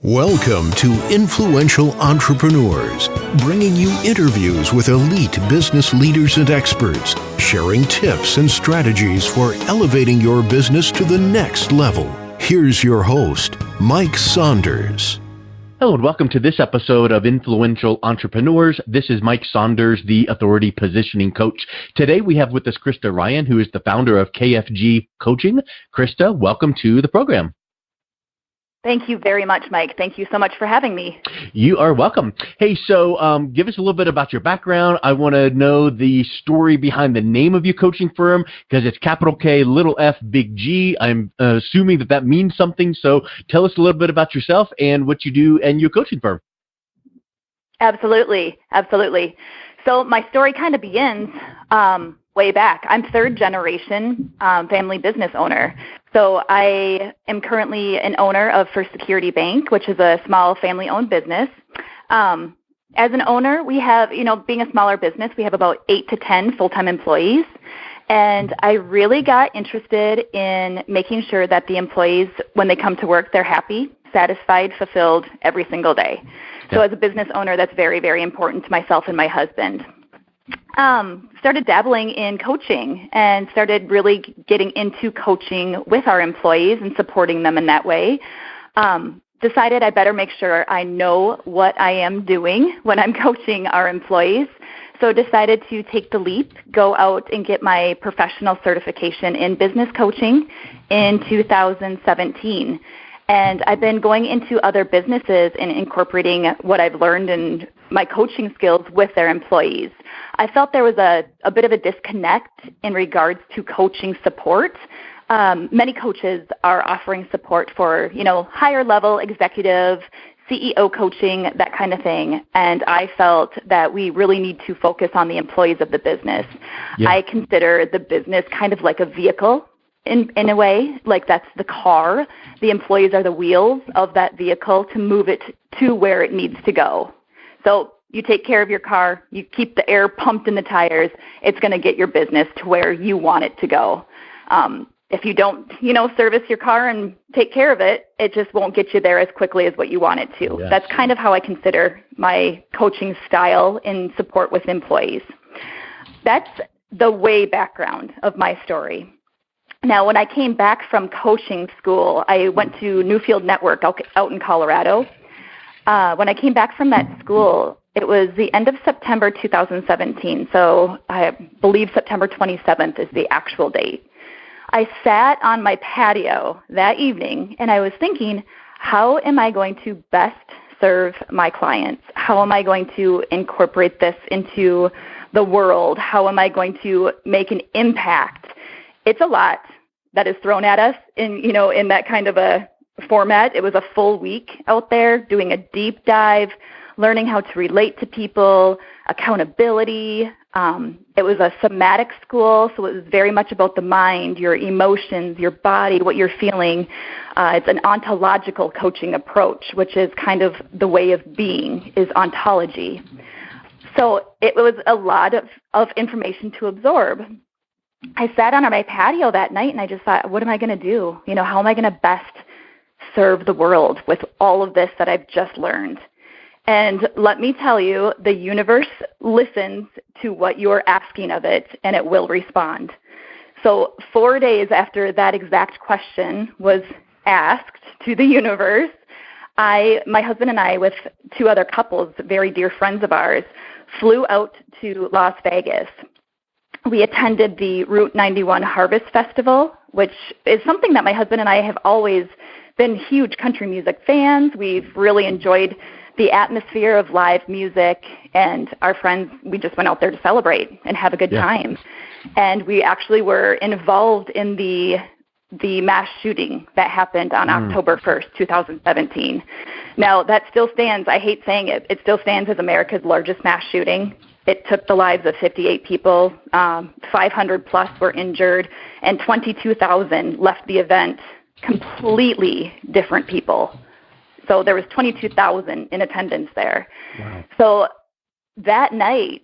Welcome to Influential Entrepreneurs, bringing you interviews with elite business leaders and experts, sharing tips and strategies for elevating your business to the next level. Here's your host, Mike Saunders. Hello and welcome to this episode of Influential Entrepreneurs. This is Mike Saunders, the Authority Positioning Coach. Today we have with us Krista Ryan, who is the founder of KfG Coaching. Krista, welcome to the program. Thank you very much, Mike. Thank you so much for having me. You are welcome. Hey, so give us a little bit about your background. I want to know the story behind the name of your coaching firm, because it's capital K, little f, big G. I'm assuming that means something. So tell us a little bit about yourself and what you do and your coaching firm. Absolutely. So my story kind of begins way back. I'm third generation family business owner. So I am currently an owner of First Security Bank, which is a small family-owned business. As an owner, we have, being a smaller business, we have about 8 to 10 full-time employees. And I really got interested in making sure that the employees, when they come to work, they're happy, satisfied, fulfilled every single day. So as a business owner, that's very, very important to myself and my husband. Started dabbling in coaching and started really getting into coaching with our employees and supporting them in that way. Decided I better make sure I know what I am doing when I'm coaching our employees. So decided to take the leap, go out and get my professional certification in business coaching in 2017. And I've been going into other businesses and incorporating what I've learned in my coaching skills with their employees. I felt there was a bit of a disconnect in regards to coaching support. Many coaches are offering support for, higher level executive, CEO coaching, that kind of thing. And I felt that we really need to focus on the employees of the business. Yeah. I consider the business kind of like a vehicle. In a way, like that's the car. The employees are the wheels of that vehicle to move it to where it needs to go. So you take care of your car, you keep the air pumped in the tires, it's going to get your business to where you want it to go. If you don't, service your car and take care of it, it just won't get you there as quickly as what you want it to. Yes. That's kind of how I consider my coaching style in support with employees. That's the way background of my story. Now, when I came back from coaching school, I went to Newfield Network out in Colorado. When I came back from that school, it was the end of September 2017, so I believe September 27th is the actual date. I sat on my patio that evening, and I was thinking, how am I going to best serve my clients? How am I going to incorporate this into the world? How am I going to make an impact? It's a lot that is thrown at us in that kind of a format. It was a full week out there doing a deep dive, learning how to relate to people, accountability. It was a somatic school, so it was very much about the mind, your emotions, your body, what you're feeling. It's an ontological coaching approach, which is kind of the way of being, is ontology. So it was a lot of information to absorb. I sat on my patio that night and I just thought, what am I going to do? How am I going to best serve the world with all of this that I've just learned? And let me tell you, the universe listens to what you're asking of it, and it will respond. So 4 days after that exact question was asked to the universe, my husband and I, with 2 other couples, very dear friends of ours, flew out to Las Vegas. We attended the Route 91 Harvest Festival, which is something that my husband and I have always been huge country music fans. We've really enjoyed the atmosphere of live music, and our friends, we just went out there to celebrate and have a good time. And we actually were involved in the mass shooting that happened on October 1st, 2017. Now, that still stands, I hate saying it, it still stands as America's largest mass shooting. It took the lives of 58 people, 500 plus were injured, and 22,000 left the event completely different people. So there was 22,000 in attendance there. Wow. So that night,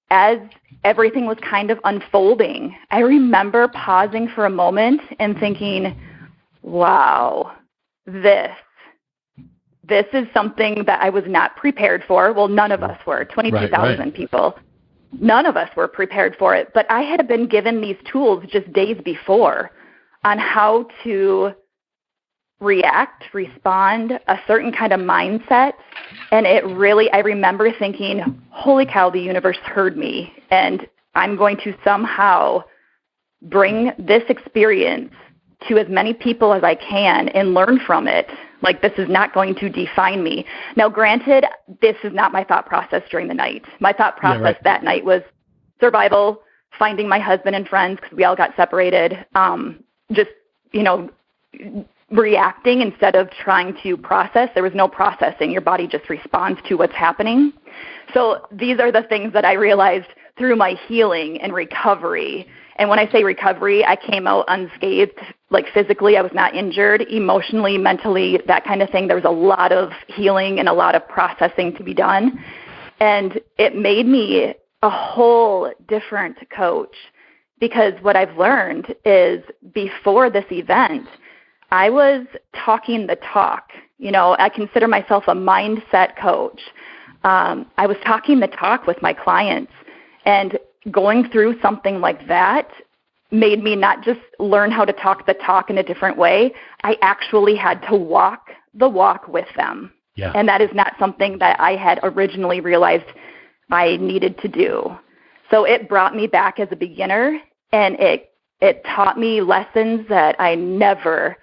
as everything was kind of unfolding, I remember pausing for a moment and thinking, wow, this this is something that I was not prepared for. Well, none of us were, 22,000 people. None of us were prepared for it. But I had been given these tools just days before on how to react, respond, a certain kind of mindset. And it really, I remember thinking, holy cow, the universe heard me. And I'm going to somehow bring this experience to as many people as I can and learn from it. Like, this is not going to define me. Now, granted, this is not my thought process during the night. My thought process that night was survival, finding my husband and friends because we all got separated, just, reacting instead of trying to process. There was no processing. Your body just responds to what's happening. So these are the things that I realized through my healing and recovery. And when I say recovery, I came out unscathed. Like, physically, I was not injured. Emotionally, mentally, that kind of thing. There was a lot of healing and a lot of processing to be done. And it made me a whole different coach, because what I've learned is before this event, I was talking the talk. I consider myself a mindset coach. I was talking the talk with my clients, and going through something like that made me not just learn how to talk the talk in a different way. I actually had to walk the walk with them. Yeah. And that is not something that I had originally realized I needed to do. So it brought me back as a beginner, and it taught me lessons that I never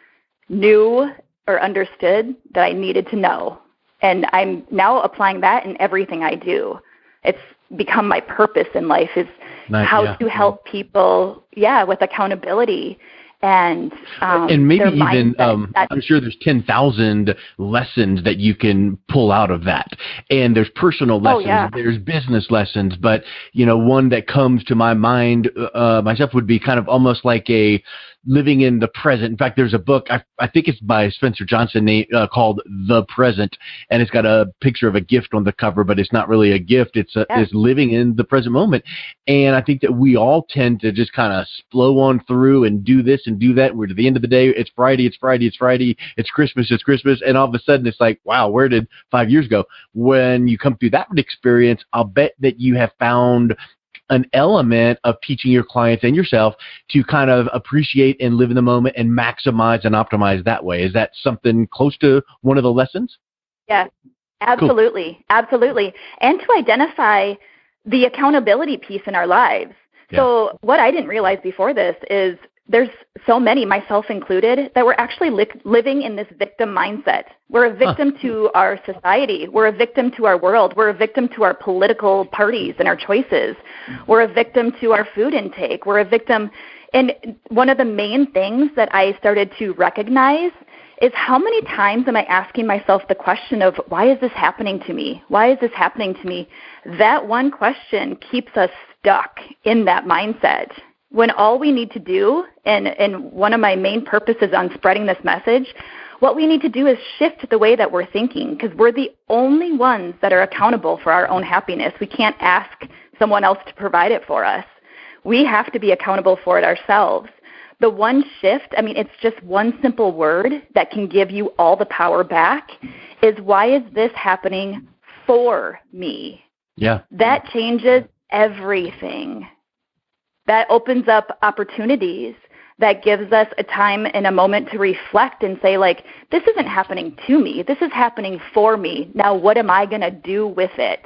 knew or understood that I needed to know. And I'm now applying that in everything I do. It's become my purpose in life, is how to help people, with accountability. And maybe even, I'm sure there's 10,000 lessons that you can pull out of that. And there's personal lessons, there's business lessons, but, one that comes to my mind myself would be kind of almost like a living in the present. In fact, there's a book, I think it's by Spencer Johnson, called The Present, and it's got a picture of a gift on the cover, but it's not really a gift. It's living in the present moment. And I think that we all tend to just kind of blow on through and do this and do that. We're to the end of the day, it's Friday, it's Christmas, and all of a sudden it's like, wow, where did 5 years go? When you come through that experience, I'll bet that you have found an element of teaching your clients and yourself to kind of appreciate and live in the moment and maximize and optimize that way. Is that something close to one of the lessons? Yes, absolutely. Cool. Absolutely. And to identify the accountability piece in our lives. Yeah. So what I didn't realize before this is there's so many, myself included, that we're actually living in this victim mindset. We're a victim to our society. We're a victim to our world. We're a victim to our political parties and our choices. We're a victim to our food intake. We're a victim. And one of the main things that I started to recognize is how many times am I asking myself the question of, why is this happening to me? Why is this happening to me? That one question keeps us stuck in that mindset. When all we need to do, and one of my main purposes on spreading this message, what we need to do is shift the way that we're thinking, because we're the only ones that are accountable for our own happiness. We can't ask someone else to provide it for us. We have to be accountable for it ourselves. The one shift, it's just one simple word that can give you all the power back, is, why is this happening for me? Yeah. That changes everything. That opens up opportunities. That gives us a time and a moment to reflect and say, like, this isn't happening to me. This is happening for me. Now, what am I going to do with it?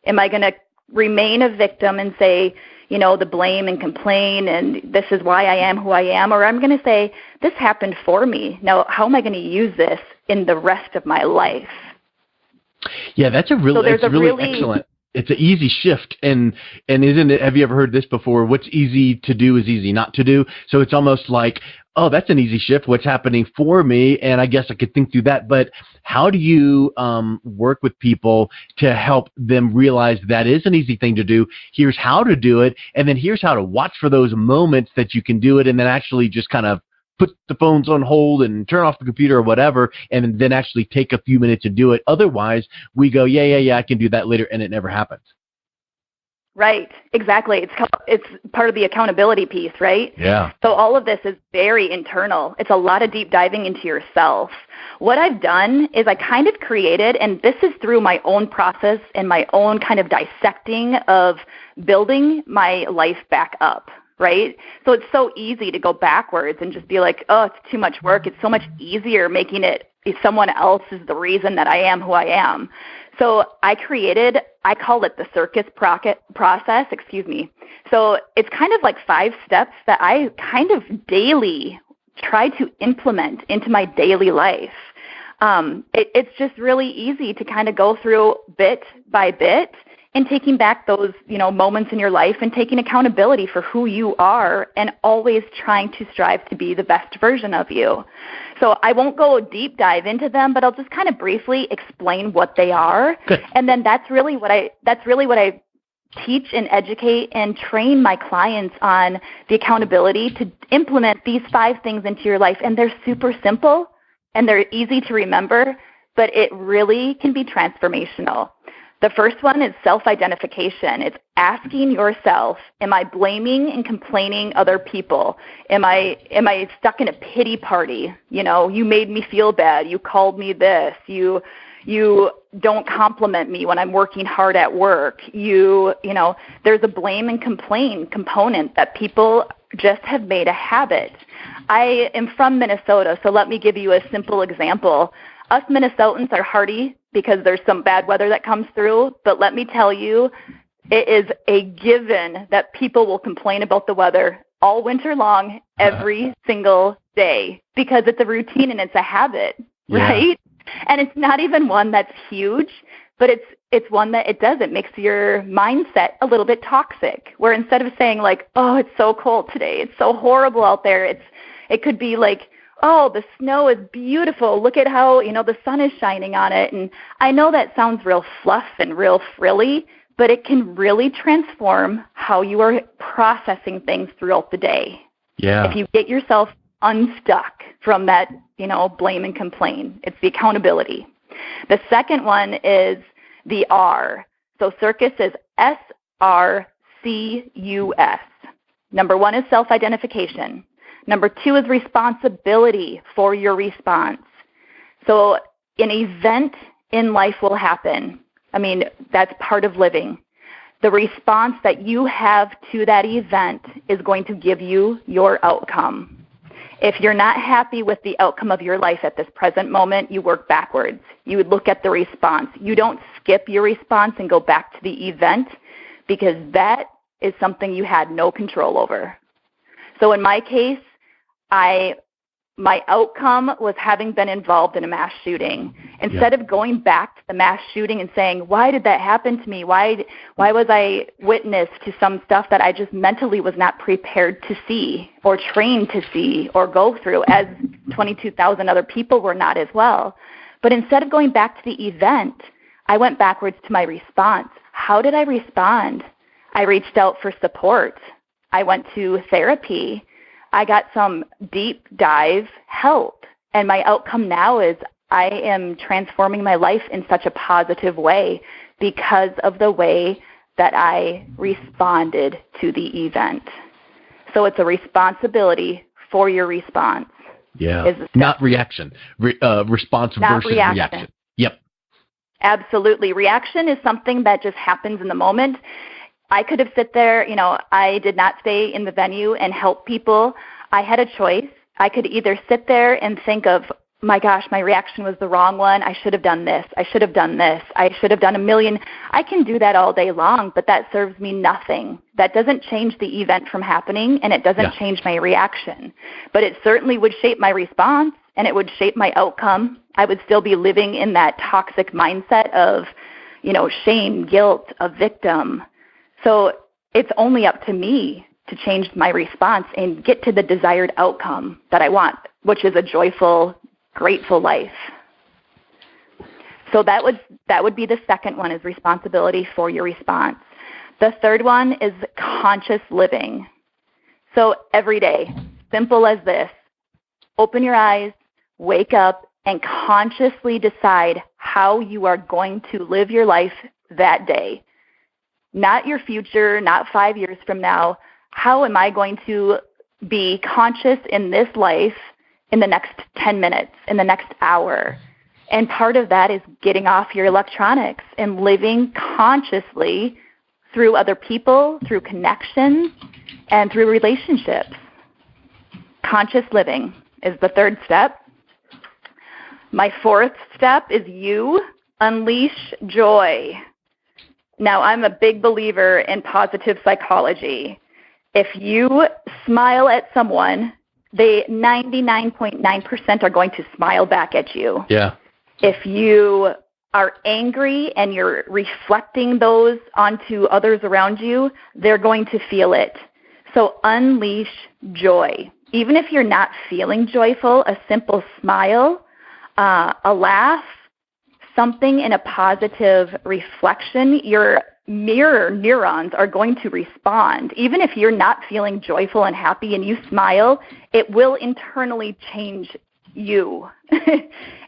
Am I going to remain a victim and say, the blame and complain, and this is why I am who I am? Or I'm going to say, this happened for me. Now, how am I going to use this in the rest of my life? Yeah, that's really excellent. It's an easy shift, and isn't it? Have you ever heard this before? What's easy to do is easy not to do. So it's almost like, oh, that's an easy shift. What's happening for me? And I guess I could think through that. But how do you work with people to help them realize that is an easy thing to do? Here's how to do it, and then here's how to watch for those moments that you can do it, and then actually just kind of put the phones on hold and turn off the computer or whatever, and then actually take a few minutes to do it. Otherwise, we go, yeah, I can do that later, and it never happens. Right. Exactly. It's part of the accountability piece, right? Yeah. So all of this is very internal. It's a lot of deep diving into yourself. What I've done is I kind of created, and this is through my own process and my own kind of dissecting of building my life back up, right? So it's so easy to go backwards and just be like, oh, it's too much work. It's so much easier making it someone else is the reason that I am who I am. So I call it the circus process, So it's kind of like 5 steps that I kind of daily try to implement into my daily life. It's just really easy to kind of go through bit by bit and taking back those, moments in your life and taking accountability for who you are and always trying to strive to be the best version of you. So I won't go deep dive into them, but I'll just kind of briefly explain what they are. Good. And then that's really what I teach and educate and train my clients on, the accountability to implement these 5 things into your life. And they're super simple and they're easy to remember, but it really can be transformational. The first one is self-identification. It's asking yourself, am I blaming and complaining other people? Am I stuck in a pity party? You made me feel bad. You called me this. You don't compliment me when I'm working hard at work. There's a blame and complain component that people just have made a habit. I am from Minnesota, so let me give you a simple example. Us Minnesotans are hardy because there's some bad weather that comes through, but let me tell you, it is a given that people will complain about the weather all winter long, every single day, because it's a routine and it's a habit, right? And it's not even one that's huge, but it's one that it makes your mindset a little bit toxic, where instead of saying like, oh, it's so cold today, it's so horrible out there, it could be like, oh, the snow is beautiful. Look at how, the sun is shining on it. And I know that sounds real fluff and real frilly, but it can really transform how you are processing things throughout the day. Yeah. If you get yourself unstuck from that, blame and complain, it's the accountability. The second one is the R. So circus is SRCUS. Number 1 is self-identification. Number 2 is responsibility for your response. So an event in life will happen. That's part of living. The response that you have to that event is going to give you your outcome. If you're not happy with the outcome of your life at this present moment, you work backwards. You would look at the response. You don't skip your response and go back to the event, because that is something you had no control over. So in my case, my outcome was having been involved in a mass shooting. Instead of going back to the mass shooting and saying, why did that happen to me? Why was I witness to some stuff that I just mentally was not prepared to see or trained to see or go through, as 22,000 other people were not as well. But instead of going back to the event, I went backwards to my response. How did I respond? I reached out for support. I went to therapy. I got some deep dive help, and my outcome now is I am transforming my life in such a positive way because of the way that I responded to the event. So it's a responsibility for your response. Yeah, not reaction. Response not versus reaction. Yep. Absolutely. Reaction is something that just happens in the moment. I could have sit there, I did not stay in the venue and help people. I had a choice. I could either sit there and think of, my gosh, my reaction was the wrong one. I should have done this. I should have done this. I should have done a million. I can do that all day long, but that serves me nothing. That doesn't change the event from happening, and it doesn't change my reaction. But it certainly would shape my response, and it would shape my outcome. I would still be living in that toxic mindset of, shame, guilt, a victim. So it's only up to me to change my response and get to the desired outcome that I want, which is a joyful, grateful life. So that would be the second one, is responsibility for your response. The third one is conscious living. So every day, simple as this, open your eyes, wake up, and consciously decide how you are going to live your life that day. not your future, not 5 years from now. How am I going to be conscious in this life in the next 10 minutes, in the next hour? And part of that is getting off your electronics and living consciously through other people, through connections, and through relationships. Conscious living is the third step. My fourth step is you unleash joy. Now, I'm a big believer in positive psychology. If you smile at someone, they 99.9% are going to smile back at you. Yeah. If you are angry and you're reflecting those onto others around you, they're going to feel it. So unleash joy. Even if you're not feeling joyful, a simple smile, a laugh, something in a positive reflection, your mirror neurons are going to respond. Even if you're not feeling joyful and happy and you smile, it will internally change you.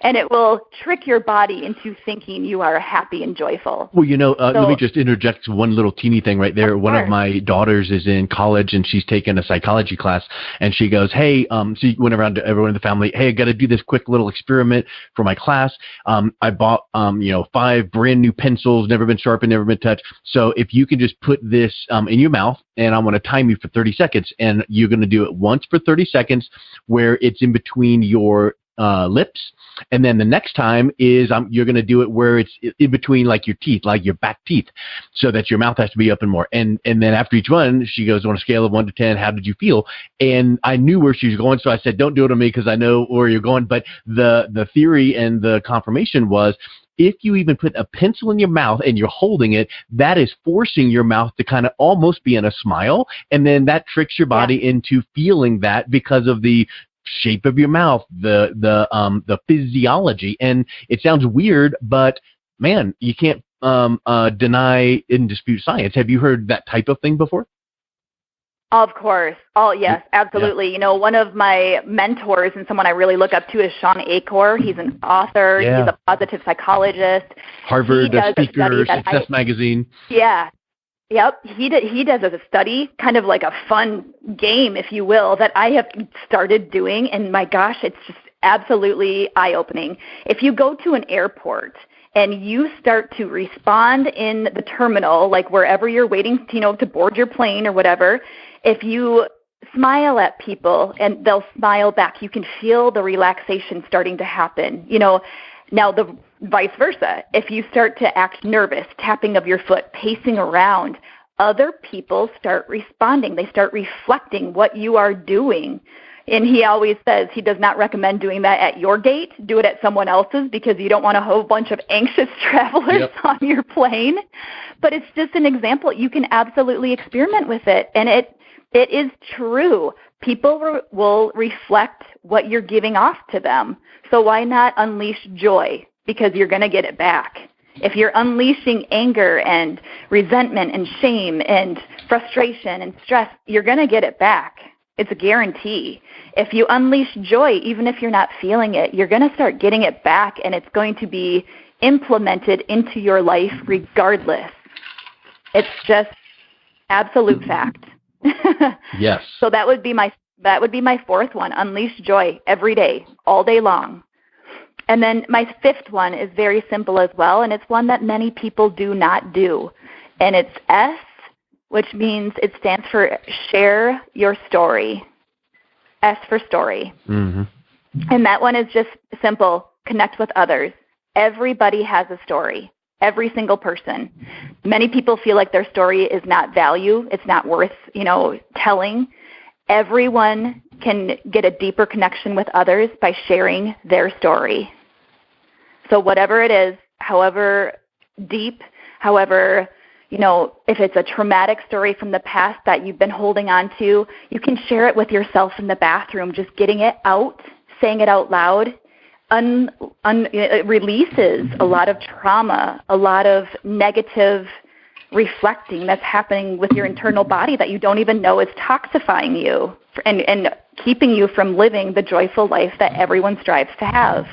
And it will trick your body into thinking you are happy and joyful. Well, let me just interject one little teeny thing right there. One of my daughters is in college, and she's taken a psychology class, and she goes, hey, she went around to everyone in the family, hey, I got to do this quick little experiment for my class. I bought, 5 brand new pencils, never been sharpened, never been touched. So if you can just put this in your mouth, and I'm going to time you for 30 seconds, and you're going to do it once for 30 seconds where it's in between your lips, and then the next time is you're going to do it where it's in between like your teeth, like your back teeth, so that your mouth has to be open more. And then after each one, she goes, on a scale of 1 to 10, how did you feel? And I knew where she was going, so I said, don't do it to me because I know where you're going. But the theory and the confirmation was, if you even put a pencil in your mouth and you're holding it, that is forcing your mouth to kind of almost be in a smile, and then that tricks your body into feeling that because of the shape of your mouth, the physiology. And it sounds weird, but man, you can't deny and dispute science. Have you heard that type of thing before? Of course. Oh, yes, absolutely. Yeah. One of my mentors and someone I really look up to is Sean Achor. He's an author. Yeah. He's a positive psychologist. Harvard speaker, Success Magazine. Yeah. Yep, he does a study, kind of like a fun game, if you will, that I have started doing, and my gosh, it's just absolutely eye-opening. If you go to an airport and you start to respond in the terminal, like wherever you're waiting, to board your plane or whatever, if you smile at people and they'll smile back, you can feel the relaxation starting to happen. Now, the vice versa, if you start to act nervous, tapping of your foot, pacing around, other people start responding. They start reflecting what you are doing. And he always says he does not recommend doing that at your gate. Do it at someone else's because you don't want a whole bunch of anxious travelers on your plane. But it's just an example. You can absolutely experiment with it. And it is true. People will reflect what you're giving off to them. So why not unleash joy? Because you're going to get it back. If you're unleashing anger and resentment and shame and frustration and stress, you're going to get it back. It's a guarantee. If you unleash joy, even if you're not feeling it, you're going to start getting it back, and it's going to be implemented into your life regardless. It's just absolute fact. Yes. So that would be my fourth one, unleash joy every day, all day long. And then my fifth one is very simple as well, and it's one that many people do not do. And it's S, which means it stands for share your story. S for story. Mm-hmm. And that one is just simple, connect with others. Everybody has a story, every single person. Many people feel like their story is not value, it's not worth, telling. Everyone can get a deeper connection with others by sharing their story. So whatever it is, however deep, however, if it's a traumatic story from the past that you've been holding on to, you can share it with yourself in the bathroom, just getting it out, saying it out loud. It releases a lot of trauma, a lot of negative reflecting that's happening with your internal body that you don't even know is toxifying you and keeping you from living the joyful life that everyone strives to have.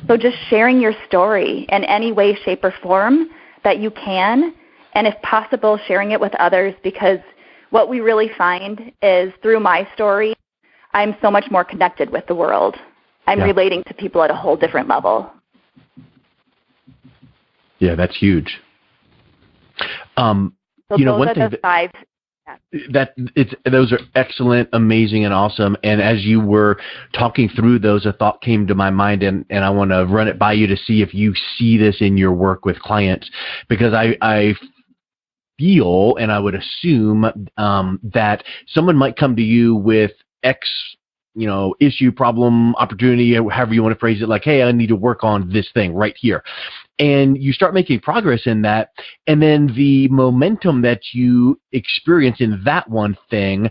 So just sharing your story in any way, shape, or form that you can, and if possible, sharing it with others, because what we really find is through my story, I'm so much more connected with the world. I'm relating to people at a whole different level. Yeah, that's huge. So those are the 5. Those are excellent, amazing, and awesome. And as you were talking through those, a thought came to my mind, and I want to run it by you to see if you see this in your work with clients, because I feel, and I would assume that someone might come to you with X, issue, problem, opportunity, however you want to phrase it, like, hey, I need to work on this thing right here. And you start making progress in that, and then the momentum that you experience in that one thing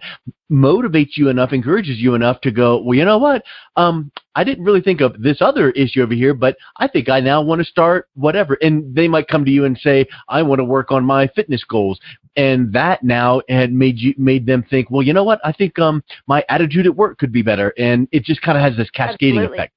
motivates you enough, encourages you enough to go, well, you know what? I didn't really think of this other issue over here, but I think I now want to start whatever. And they might come to you and say, I want to work on my fitness goals. And that now had made them think, well, you know what? I think my attitude at work could be better. And it just kind of has this cascading effect.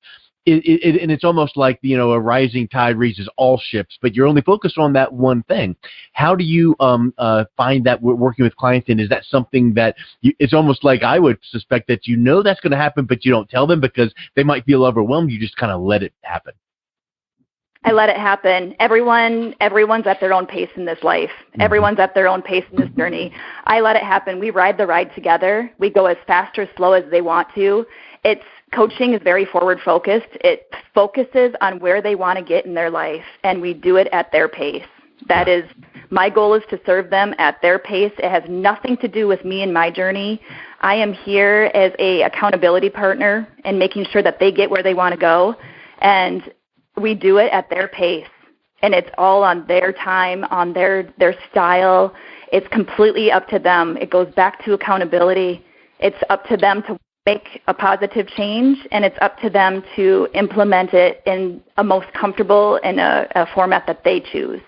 And it's almost like, a rising tide raises all ships, but you're only focused on that one thing. How do you find that working with clients? And is that something that it's almost like I would suspect that that's going to happen, but you don't tell them because they might feel overwhelmed. You just kind of let it happen. I let it happen. Everyone's at their own pace in this life. Everyone's at their own pace in this journey. I let it happen. We ride the ride together. We go as fast or slow as they want to. Coaching is very forward-focused. It focuses on where they want to get in their life, and we do it at their pace. That is, my goal is to serve them at their pace. It has nothing to do with me and my journey. I am here as a accountability partner and making sure that they get where they want to go, and we do it at their pace. And it's all on their time, on their style. It's completely up to them. It goes back to accountability. It's up to them to make a positive change, and it's up to them to implement it in a most comfortable in a format that they choose.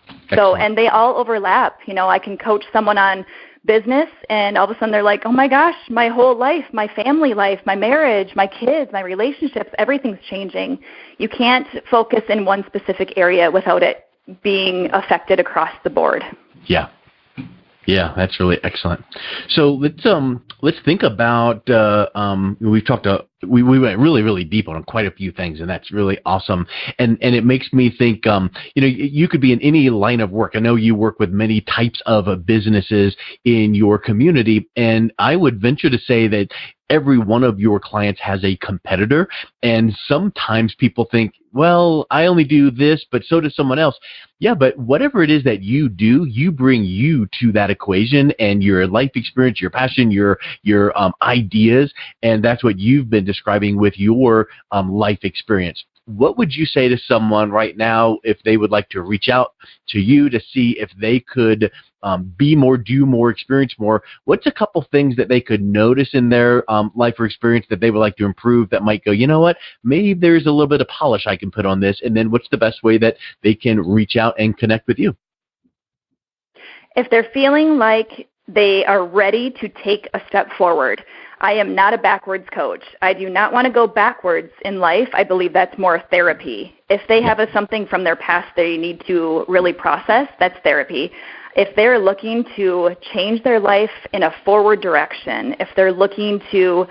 Excellent. So, and they all overlap. I can coach someone on business, and all of a sudden they're like, oh my gosh, my whole life, my family life, my marriage, my kids, my relationships, everything's changing. You can't focus in one specific area without it being affected across the board. Yeah. Yeah, that's really excellent. So let's think about we went really, really deep on quite a few things, and that's really awesome. And it makes me think you could be in any line of work. I know you work with many types of businesses in your community, and I would venture to say that every one of your clients has a competitor, and sometimes people think, well, I only do this, but so does someone else. Yeah, but whatever it is that you do, you bring you to that equation, and your life experience, your passion, your ideas, and that's what you've been describing with your life experience. What would you say to someone right now if they would like to reach out to you to see if they could be more, do more, experience more? What's a couple things that they could notice in their life or experience that they would like to improve that might go, you know what, maybe there's a little bit of polish I can put on this? And then what's the best way that they can reach out and connect with you? If they're feeling like they are ready to take a step forward, I am not a backwards coach. I do not want to go backwards in life. I believe that's more therapy. If they have something from their past they need to really process, that's therapy. If they're looking to change their life in a forward direction, if they're looking to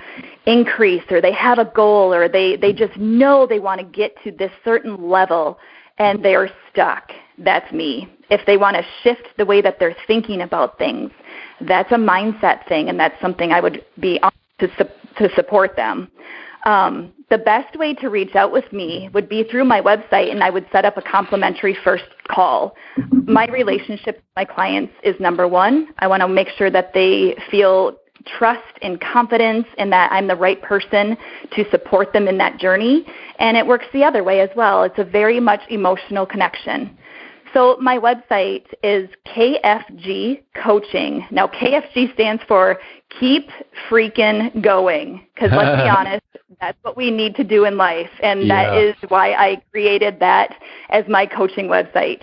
increase, or they have a goal, or they just know they want to get to this certain level and they're stuck, that's me. If they want to shift the way that they're thinking about things, that's a mindset thing, and that's something I would be on to support them. The best way to reach out with me would be through my website, and I would set up a complimentary first call. My relationship with my clients is number one. I want to make sure that they feel trust and confidence in that I'm the right person to support them in that journey, and it works the other way as well. It's a very much emotional connection. So my website is KfG Coaching. Now, KFG stands for Keep Freaking Going, because let's be honest, that's what we need to do in life, and that is why I created that as my coaching website.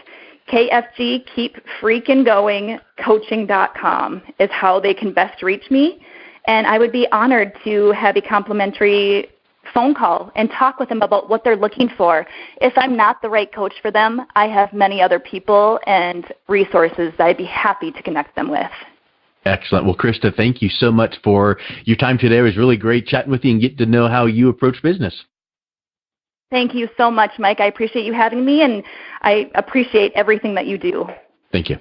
KFG Keep Freaking Going Coaching.com is how they can best reach me, and I would be honored to have a complimentary phone call and talk with them about what they're looking for. If I'm not the right coach for them, I have many other people and resources that I'd be happy to connect them with. Excellent. Well, Krista, thank you so much for your time today. It was really great chatting with you and getting to know how you approach business. Thank you so much, Mike. I appreciate you having me, and I appreciate everything that you do. Thank you.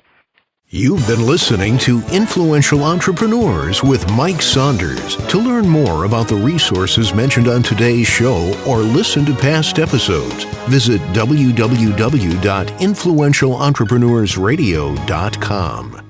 You've been listening to Influential Entrepreneurs with Mike Saunders. To learn more about the resources mentioned on today's show or listen to past episodes, visit www.influentialentrepreneurssradio.com.